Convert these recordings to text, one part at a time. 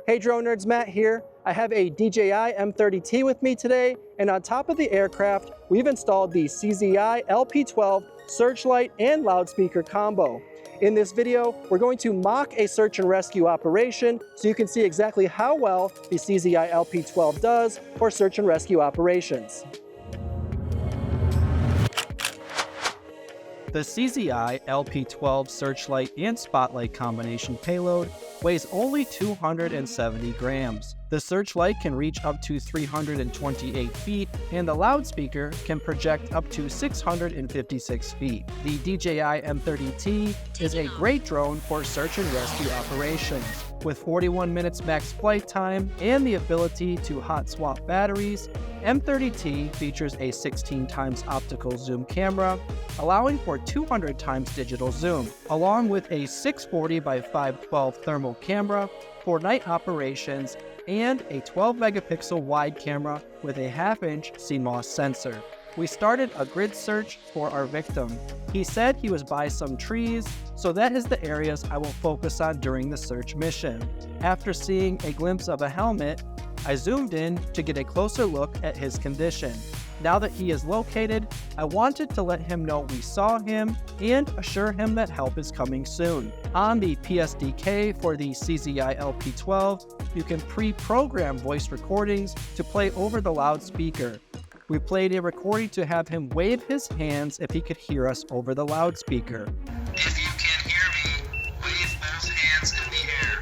Hey Drone Nerds, Matt here. I have a DJI M30T with me today, and on top of the aircraft, we've installed the CZI LP12 searchlight and loudspeaker combo. In this video, we're going to mock a search and rescue operation so you can see exactly how well the CZI LP12 does for search and rescue operations. The CZI LP12 searchlight and spotlight combination payload weighs only 270 grams. The searchlight can reach up to 328 feet, and the loudspeaker can project up to 656 feet. The DJI M30T is a great drone for search and rescue operations. With 41 minutes max flight time and the ability to hot swap batteries, M30T features a 16 times optical zoom camera, allowing for 200 times digital zoom, along with a 640 by 512 thermal camera for night operations and a 12 megapixel wide camera with a half-inch CMOS sensor. We started a grid search for our victim. He said he was by some trees, so that is the areas I will focus on during the search mission. After seeing a glimpse of a helmet, I zoomed in to get a closer look at his condition. Now that he is located, I wanted to let him know we saw him and assure him that help is coming soon. On the PSDK for the CZI LP12, you can pre-program voice recordings to play over the loudspeaker. We played a recording to have him wave his hands if he could hear us over the loudspeaker. If you can hear me, wave both hands in the air.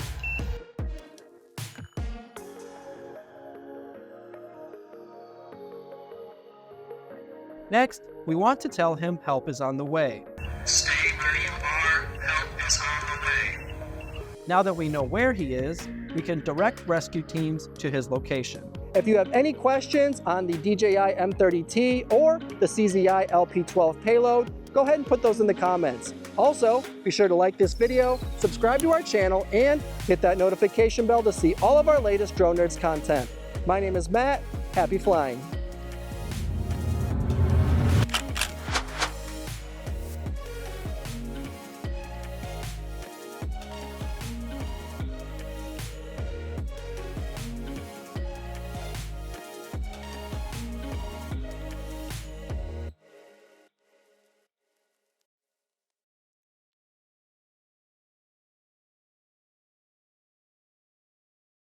Next, we want to tell him help is on the way. Stay where you are, help is on the way. Now that we know where he is, we can direct rescue teams to his location. If you have any questions on the DJI M30T or the CZI LP12 payload, go ahead and put those in the comments. Also, be sure to like this video, subscribe to our channel, and hit that notification bell to see all of our latest Drone Nerds content. My name is Matt. Happy flying.